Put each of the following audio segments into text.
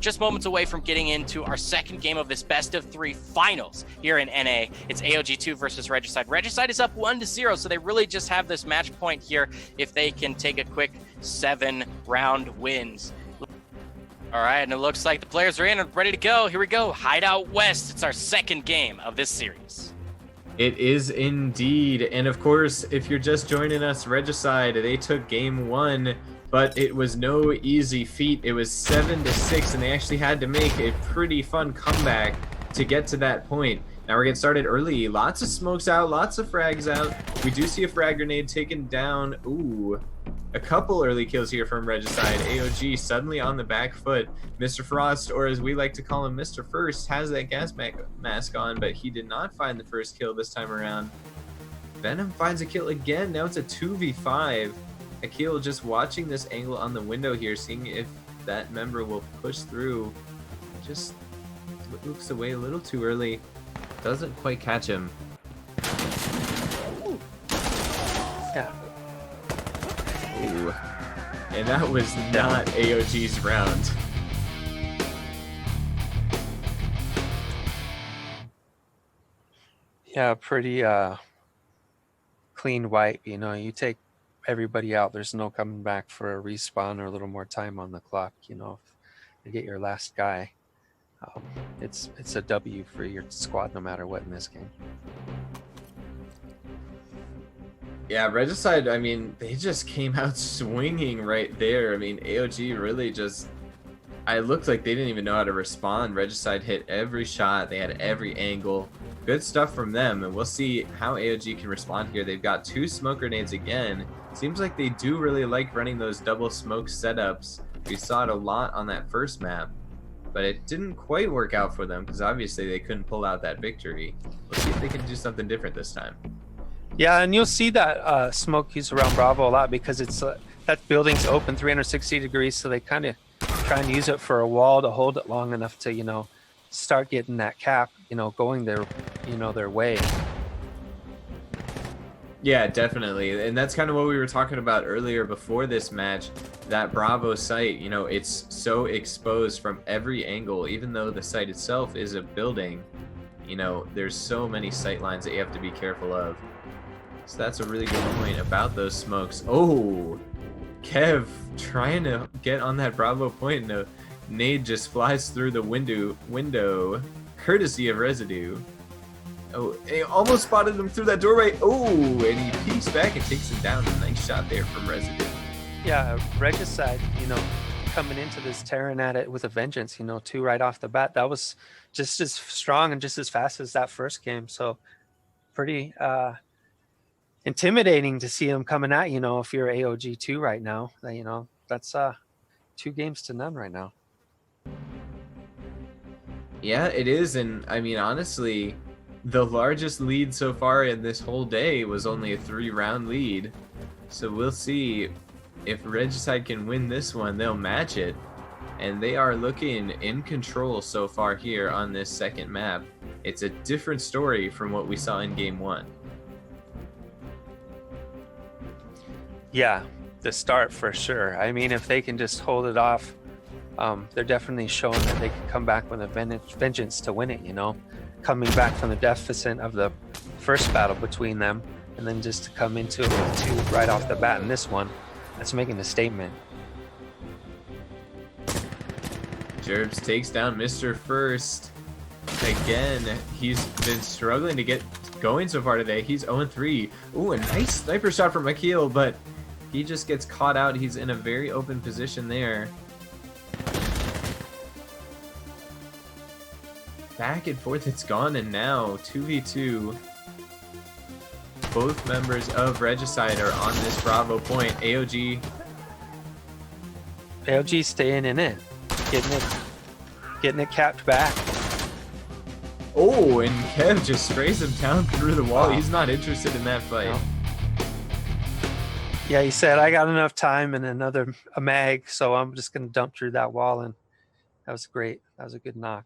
just moments away from getting into our second game of this best of 3 finals here in NA. It's AOG2 versus Regicide. Regicide is up 1-0, so they really just have this match point here if they can take a quick 7-round wins. All right, and it looks like the players are in and ready to go. Here we go, Hideout West. It's our second game of this series. It is indeed. And of course, if you're just joining us, Regicide, they took game 1, but it was no easy feat. It was 7-6, and they actually had to make a pretty fun comeback to get to that point. Now we're getting started early. Lots of smokes out, lots of frags out. We do see a frag grenade taken down. Ooh, a couple early kills here from Regicide. AOG suddenly on the back foot. Mr. Frost, or as we like to call him, Mr. First, has that gas mask on, but he did not find the first kill this time around. Venom finds a kill again. Now it's a 2v5. Akil just watching this angle on the window here, seeing if that member will push through. Just looks away a little too early. Doesn't quite catch him. Yeah. Ooh. And that was not AOG's round. Yeah, pretty clean wipe. You know, you take everybody out, there's no coming back for a respawn or a little more time on the clock. You know, if you get your last guy, it's a W for your squad no matter what in this game. Yeah, Regicide, I mean, they just came out swinging right there. I mean, AOG really just, it looked like they didn't even know how to respond. Regicide hit every shot. They had every angle. Good stuff from them, and we'll see how AOG can respond here. They've got 2 smoke grenades again. Seems like they do really like running those double smoke setups. We saw it a lot on that first map, but it didn't quite work out for them because obviously they couldn't pull out that victory. Let's see if they can do something different this time. Yeah, and you'll see that smoke used around Bravo a lot because it's that building's open 360 degrees, so they kind of try and use it for a wall to hold it long enough to, you know, start getting that cap, you know, going their, you know, their way. Yeah, definitely. And that's kind of what we were talking about earlier before this match. That Bravo site, you know, it's so exposed from every angle, even though the site itself is a building. You know, there's so many sight lines that you have to be careful of. So that's a really good point about those smokes. Oh, Kev trying to get on that Bravo point, and a nade just flies through the window, courtesy of Residue. Oh, he almost spotted him through that doorway. Oh, and he peeks back and takes him down. A nice shot there from Residue. Yeah, Regicide, you know, coming into this, tearing at it with a vengeance, you know, 2 right off the bat. That was just as strong and just as fast as that first game. So pretty intimidating to see him coming at, you know, if you're AOG2 right now. You know, that's 2 games to none right now. Yeah, it is. And I mean, honestly, the largest lead so far in this whole day was only a 3-round lead. So we'll see if Regicide can win this one. They'll match it. And they are looking in control so far here on this second map. It's a different story from what we saw in game 1. Yeah, the start for sure. I mean, if they can just hold it off, they're definitely showing that they can come back with a vengeance to win it, you know, coming back from the deficit of the first battle between them, and then just to come into it with 2 right off the bat in this one, that's making a statement. Jerbs takes down Mr. First. Again, he's been struggling to get going so far today. He's 0-3. Ooh, a nice sniper shot from Akil, but he just gets caught out. He's in a very open position there. Back and forth it's gone, and now 2v2. Both members of Regicide are on this Bravo point. AOG staying in it, getting it capped back. Oh, and Kev just sprays him down through the wall. Wow. He's not interested in that fight. No. Yeah, he said, I got enough time and a mag, so I'm just going to dump through that wall, and that was great. That was a good knock.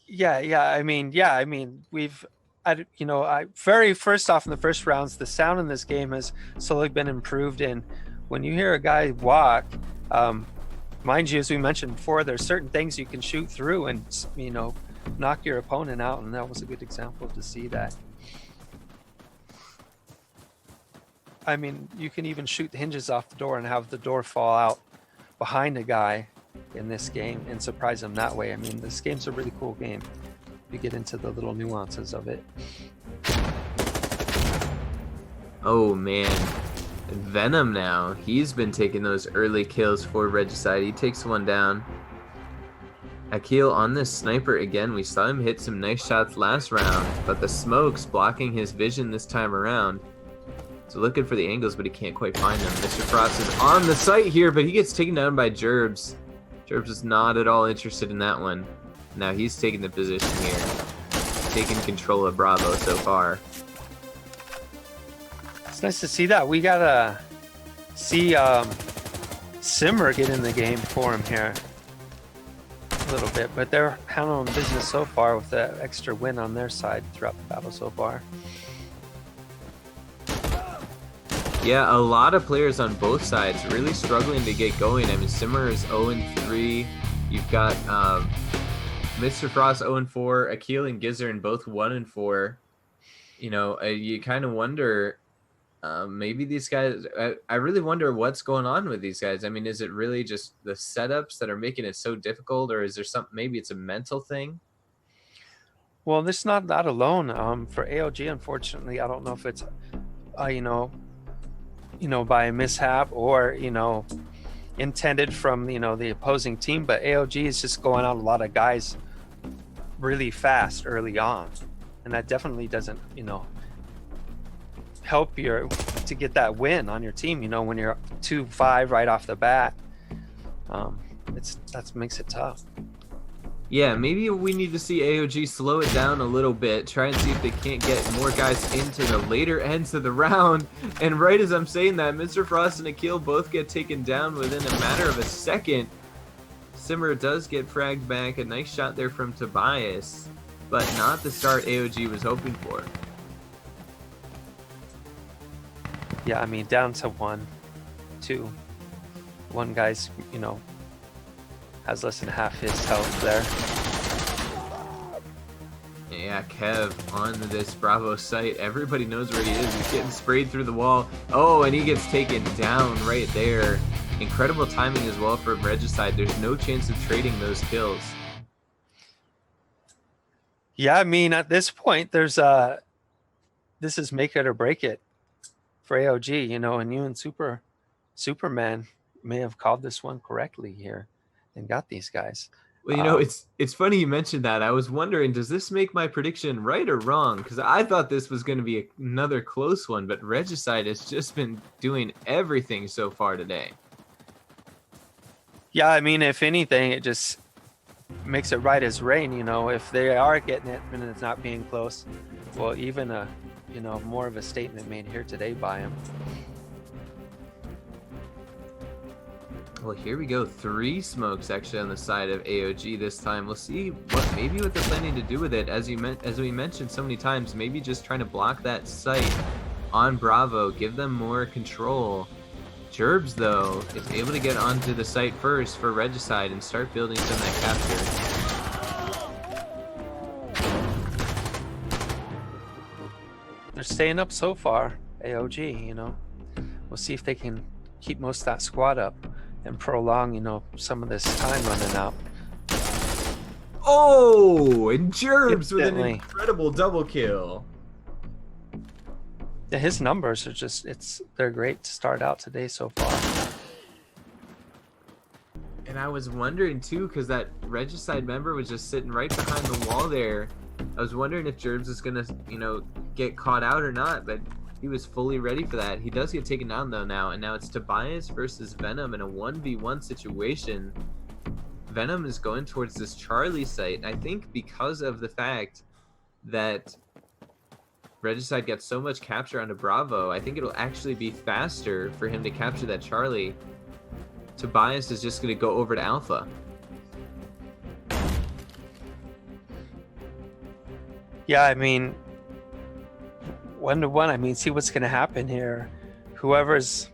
Yeah. I mean, we've very first off in the first rounds, the sound in this game has slowly been improved. And when you hear a guy walk, mind you, as we mentioned before, there's certain things you can shoot through and, knock your opponent out. And that was a good example to see that. I mean, you can even shoot the hinges off the door and have the door fall out behind a guy in this game and surprise him that way. I mean, this game's a really cool game. You get into the little nuances of it. Oh man, Venom now. He's been taking those early kills for Regicide. He takes one down. Akil on this sniper again. We saw him hit some nice shots last round, but the smoke's blocking his vision this time around. So looking for the angles, but he can't quite find them. Mr. Frost is on the site here, but he gets taken down by Gerbs. Gerbs is not at all interested in that one. Now he's taking the position here, taking control of Bravo so far. It's nice to see that. We gotta see Simmer get in the game for him here a little bit, but they're handling business so far with the extra win on their side throughout the battle so far. Yeah, a lot of players on both sides really struggling to get going. I mean, Simmer is 0-3. You've got Mr. Frost 0-4, Akil and Gizzard both 1-4. You kind of wonder, maybe these guys. I really wonder what's going on with these guys. I mean, is it really just the setups that are making it so difficult, or is there something? Maybe it's a mental thing. Well, this is not that alone. For AOG, unfortunately, I don't know if it's, by a mishap or intended from the opposing team, but AOG is just going out a lot of guys really fast early on, and that definitely doesn't help you to get that win on your team. When you're 2-5 right off the bat, that makes it tough. Yeah, maybe we need to see AOG slow it down a little bit, try and see if they can't get more guys into the later ends of the round. And right as I'm saying that, Mr. Frost and Akil both get taken down within a matter of a second. Simmer does get fragged back. A nice shot there from Tobias, but not the start AOG was hoping for. Yeah, I mean, down to 1-2. One guy's, has less than half his health there. Yeah, Kev on this Bravo site. Everybody knows where he is. He's getting sprayed through the wall. Oh, and he gets taken down right there. Incredible timing as well from Regicide. There's no chance of trading those kills. Yeah, I mean, at this point, there's this is make it or break it for AOG, and you and Superman may have called this one correctly here and got these guys. Well, it's funny you mentioned that. I was wondering, does this make my prediction right or wrong? Because I thought this was going to be another close one, but Regicide has just been doing everything so far today. Yeah, I mean, if anything, it just makes it right as rain. If they are getting it and it's not being close, well, even more of a statement made here today by him. Well, here we go. 3 smokes actually on the side of AOG this time. We'll see what they're planning to do with it. As we mentioned so many times, maybe just trying to block that site on Bravo, give them more control. Gerbs, though, is able to get onto the site first for Regicide and start building some of that capture. They're staying up so far, AOG, We'll see if they can keep most of that squad up and prolong, some of this time running out. Oh, and Gerbs with an Instantly. incredible double kill. Yeah, his numbers are they're great to start out today so far. And I was wondering too, because that Regicide member was just sitting right behind the wall there. I was wondering if Gerbs is gonna, get caught out or not, but he was fully ready for that. He does get taken down though now, and now it's Tobias versus Venom in a 1v1 situation. Venom is going towards this Charlie site, and I think because of the fact that Regicide gets so much capture onto Bravo, I think it'll actually be faster for him to capture that Charlie. Tobias is just going to go over to Alpha. Yeah, I mean, 1-1. I mean, see what's going to happen here. Whoever's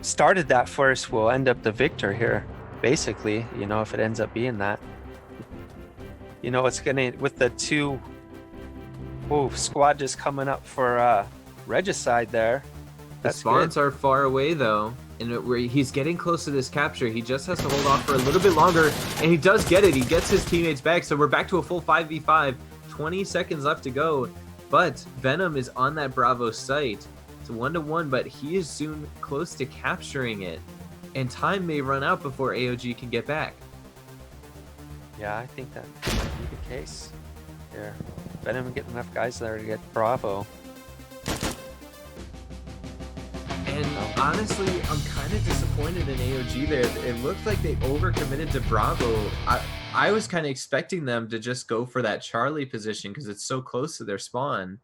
started that first will end up the victor here, basically, you know, if it ends up being that. You know, it's going to, with the two squad just coming up for Regicide there. That's The spawns good. are far away though, and he's getting close to this capture. He just has to hold off for a little bit longer, and he does get it. He gets his teammates back, so we're back to a full 5v5. 20 seconds left to go, but Venom is on that Bravo site. It's 1-1, but he is soon close to capturing it, and time may run out before AOG can get back. Yeah, I think that could be the case here. Venom getting enough guys there to get Bravo. And honestly, I'm kind of disappointed in AOG there. It looked like they overcommitted to Bravo. I was kind of expecting them to just go for that Charlie position because it's so close to their spawn.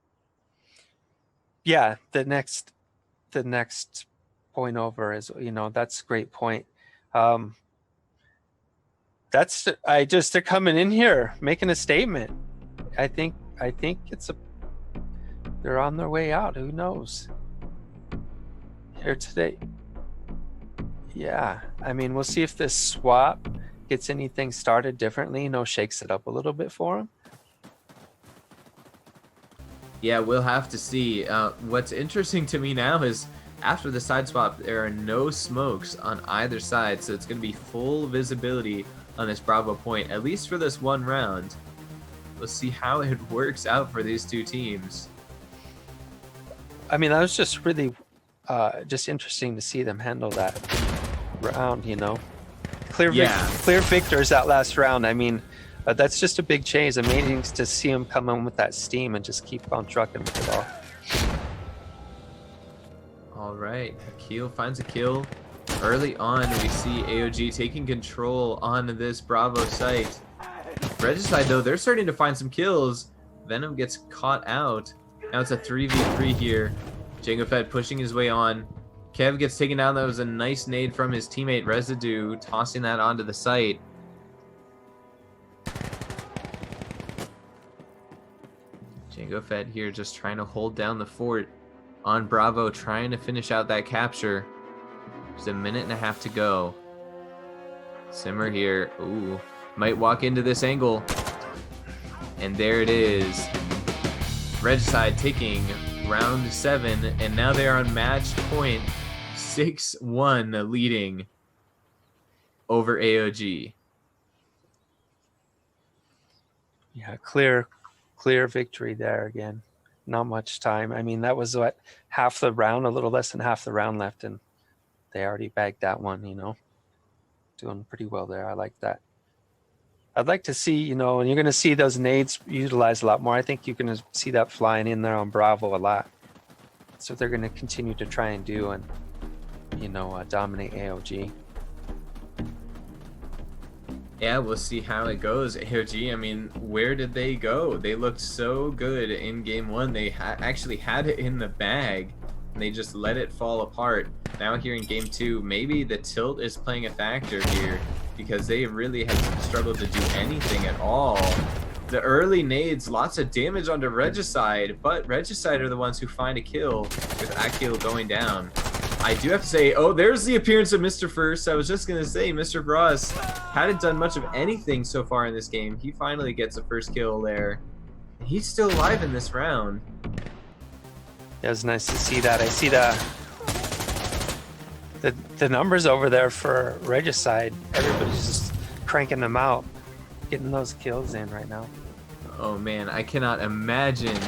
Yeah, the next point over is, you know, that's a great point. They're coming in here making a statement. I think they're on their way out. Who knows? Here today. Yeah, I mean, we'll see if this swap gets anything started differently, you know, shakes it up a little bit for them. Yeah, we'll have to see. What's interesting to me now is after the side swap, there are no smokes on either side, so it's going to be full visibility on this Bravo point, at least for this one round. We'll see how it works out for these two teams. I mean, that was just really just interesting to see them handle that round, you know. Clear victors that last round. I mean, that's just a big change. Amazing to see them come in with that steam and just keep on trucking with it all. All right, Akil finds a kill. Early on, we see AOG taking control on this Bravo site. Regicide, though, they're starting to find some kills. Venom gets caught out. Now it's a 3v3 here. Jango Fett pushing his way on. Kev gets taken down. That was a nice nade from his teammate Residue, tossing that onto the site. Jango Fett here just trying to hold down the fort on Bravo, trying to finish out that capture. There's a minute and a half to go. Simmer here. Ooh, might walk into this angle. And there it is. Regicide taking round 7, and now they are on match point. 6-1 leading over AOG. Yeah, clear victory there again. Not much time. I mean, that was what, half the round, a little less than half the round left, and they already bagged that one, you know. Doing pretty well there. I like that. I'd like to see, you know, and you're going to see those nades utilized a lot more. I think you're going to see that flying in there on Bravo a lot. That's what they're going to continue to try and do and, you know, dominate AOG. Yeah, we'll see how it goes. AOG, I mean, where did they go? They looked so good in game 1. They actually had it in the bag, and they just let it fall apart. Now here in game 2, maybe the tilt is playing a factor here, because they really have struggled to do anything at all. The early nades, lots of damage onto Regicide, but Regicide are the ones who find a kill with Akil going down. I do have to say, oh, there's the appearance of Mr. First. I was just going to say, Mr. Bros hadn't done much of anything so far in this game. He finally gets a first kill there. He's still alive in this round. Yeah, it was nice to see that. I see the numbers over there for Regicide. Everybody's just cranking them out, getting those kills in right now. Oh man, I cannot imagine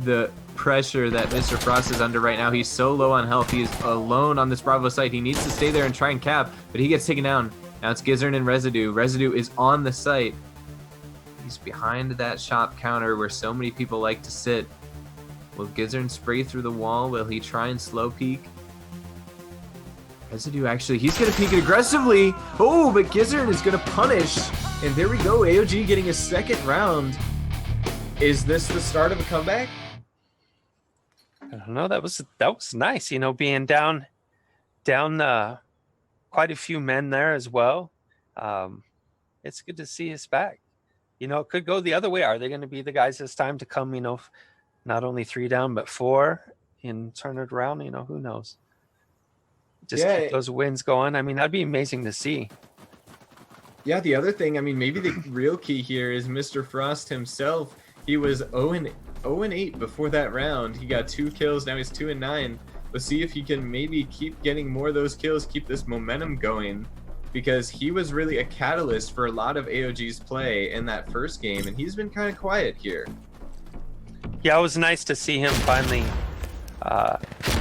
the pressure that Mr. Frost is under right now. He's so low on health. He is alone on this Bravo site. He needs to stay there and try and cap, but he gets taken down. Now it's Gizzard and Residue. Residue is on the site. He's behind that shop counter where so many people like to sit. Will Gizzard spray through the wall? Will he try and slow peek? Residue actually, he's going to peek it aggressively. Oh, but Gizzard is going to punish. And there we go, AOG getting a second round. Is this the start of a comeback? I don't know. That was nice, you know, being down quite a few men there as well. It's good to see us back. You know, it could go the other way. Are they going to be the guys this time to come, you know, not only 3 down, but 4 and turn it around? You know, who knows? Just Yeah. keep those wins going. I mean, that'd be amazing to see. Yeah, the other thing, I mean, maybe the real key here is Mr. Frost himself. He was 0-8 before that round. He got 2 kills. Now he's 2-9. Let's see if he can maybe keep getting more of those kills, keep this momentum going, because he was really a catalyst for a lot of AOG's play in that first game, and he's been kind of quiet here. Yeah, it was nice to see him finally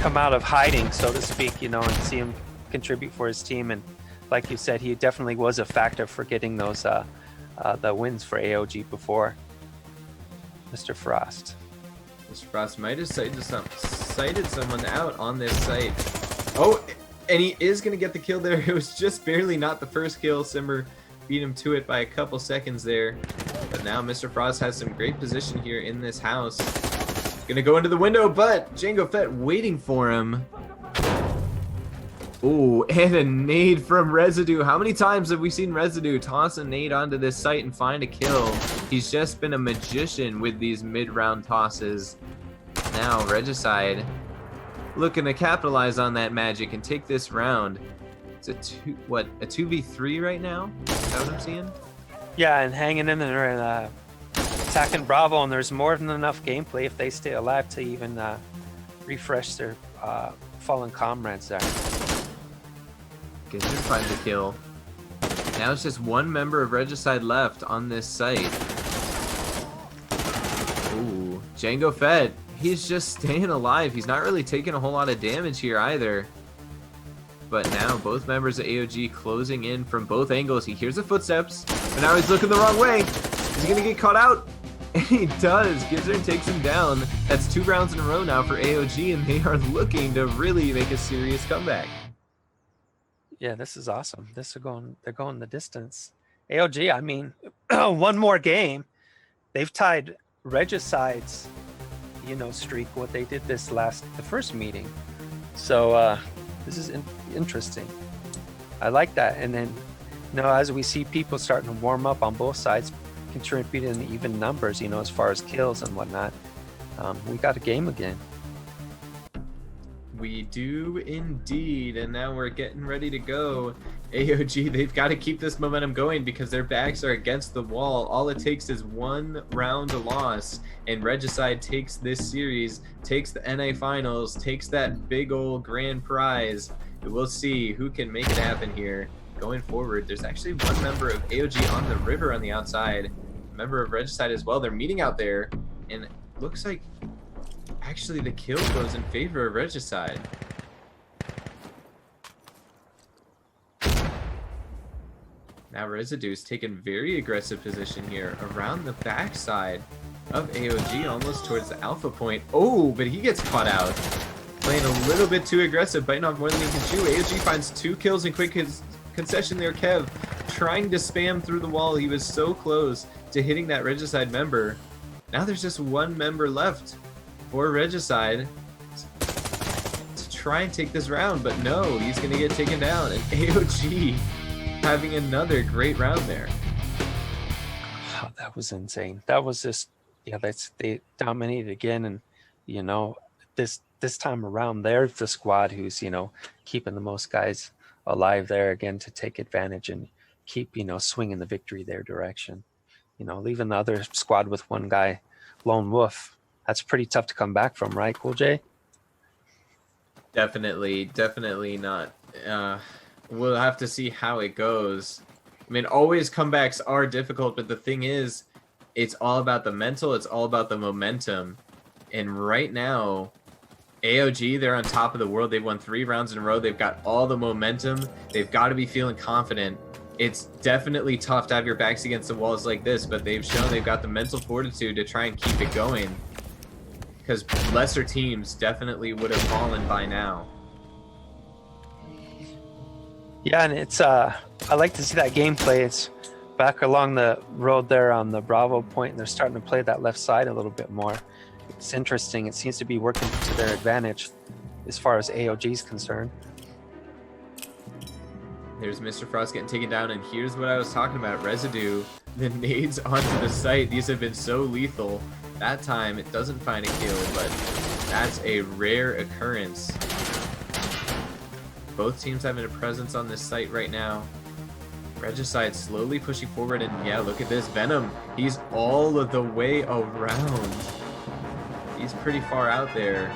come out of hiding, so to speak, you know, and see him contribute for his team. And like you said, he definitely was a factor for getting those the wins for AOG before Mr. Frost. Mr. Frost might have sighted someone out on this site. Oh, and he is going to get the kill there. It was just barely not the first kill. Simmer beat him to it by a couple seconds there. But now Mr. Frost has some great position here in this house. Gonna go into the window, but Django Fett waiting for him. Ooh, and a nade from Residue. How many times have we seen Residue toss a nade onto this site and find a kill? He's just been a magician with these mid-round tosses. Now Regicide looking to capitalize on that magic and take this round. It's a 2v3 right now? Is that what I'm seeing? Yeah, and hanging in there and attacking Bravo, and there's more than enough gameplay if they stay alive to even refresh their fallen comrades there. Gizzard finds a kill. Now it's just one member of Regicide left on this site. Ooh, Django Fett. He's just staying alive. He's not really taking a whole lot of damage here either. But now both members of AOG closing in from both angles. He hears the footsteps, but now he's looking the wrong way. Is he gonna get caught out? And he does. Gizzard takes him down. That's 2 rounds in a row now for AOG, and they are looking to really make a serious comeback. Yeah, this is awesome. They're going the distance. AOG, I mean, one more game. They've tied Regicide's, you know, streak, what they did the first meeting. So this is interesting. I like that. And then, you know, as we see people starting to warm up on both sides, contributing in even numbers, you know, as far as kills and whatnot, we got a game again. We do indeed, and now we're getting ready to go. AOG, they've got to keep this momentum going because their backs are against the wall. All it takes is 1 round loss, and Regicide takes this series, takes the NA Finals, takes that big old grand prize. We'll see who can make it happen here. Going forward, there's actually one member of AOG on the river on the outside, a member of Regicide as well. They're meeting out there, and it looks like actually the kill goes in favor of Regicide. Now Residue's taken very aggressive position here around the backside of AOG, almost towards the alpha point. Oh, but he gets caught out. Playing a little bit too aggressive, biting off more than he can chew. AOG finds 2 kills in quick concession there. Kev trying to spam through the wall. He was so close to hitting that Regicide member. Now there's just 1 member left for Regicide to try and take this round, but no, he's going to get taken down. And AOG having another great round there. Oh, that was insane. That was just, yeah, they dominated again. And, you know, this time around, they're the squad who's, you know, keeping the most guys alive there again to take advantage and keep, you know, swinging the victory their direction. You know, leaving the other squad with 1 guy, lone wolf. That's pretty tough to come back from, right, Cool J? Definitely not. We'll have to see how it goes. I mean, always comebacks are difficult, but the thing is, it's all about the mental, it's all about the momentum. And right now, AOG, they're on top of the world. They've won 3 rounds in a row. They've got all the momentum. They've got to be feeling confident. It's definitely tough to have your backs against the walls like this, but they've shown they've got the mental fortitude to try and keep it going. Because lesser teams definitely would have fallen by now. Yeah, and it's I like to see that gameplay. It's back along the road there on the Bravo point, and they're starting to play that left side a little bit more. It's interesting. It seems to be working to their advantage as far as AOG is concerned. There's Mr. Frost getting taken down, and here's what I was talking about. Residue the nades onto the site. These have been so lethal. That time it doesn't find a kill, but that's a rare occurrence. Both teams having a presence on this site right now. Regicide slowly pushing forward, and yeah, look at this. Venom, he's all of the way around. He's pretty far out there.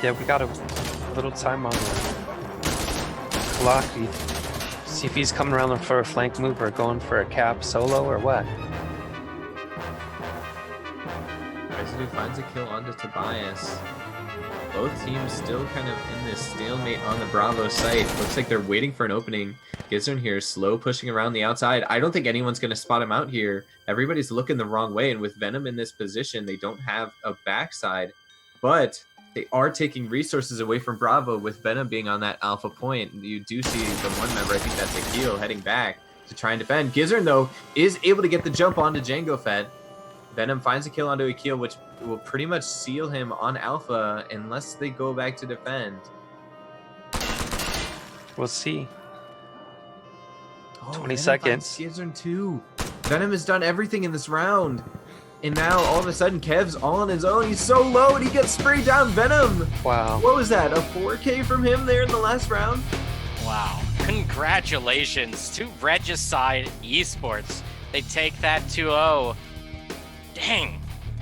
Yeah, we got a little time on the clock. See if he's coming around for a flank move or going for a cap solo or what. Residue finds a kill onto Tobias. Both teams still kind of in this stalemate on the Bravo site. Looks like they're waiting for an opening. Gizzard here slow pushing around the outside. I don't think anyone's going to spot him out here. Everybody's looking the wrong way, and with Venom in this position, they don't have a backside. But they are taking resources away from Bravo with Venom being on that alpha point. You do see the one member, I think that's Akil, heading back to try and defend. Gizzard, though, is able to get the jump onto Django Fed. Venom finds a kill onto Akil, which will pretty much seal him on alpha unless they go back to defend. We'll see. Oh, 20 Venom seconds. finds Gizzard too. Venom has done everything in this round. And now all of a sudden Kev's all on his own. He's so low and he gets sprayed down. Venom. Wow. What was that? A 4K from him there in the last round? Wow. Congratulations to Regicide Esports. They take that 2-0. Dang.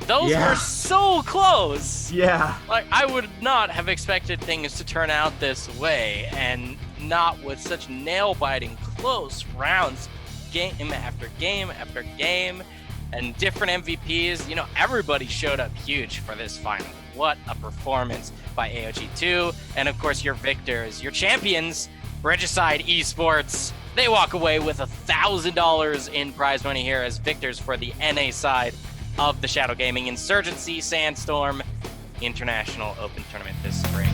Those were so close. Yeah. Like, I would not have expected things to turn out this way, and not with such nail-biting close rounds, game after game after game, and different MVPs. You know, everybody showed up huge for this final. What a performance by AOG2, and of course your victors, your champions, Regicide Esports. They walk away with $1,000 in prize money here as victors for the NA side of the Shadow Gaming Insurgency SANDSTORM International Open Tournament this spring.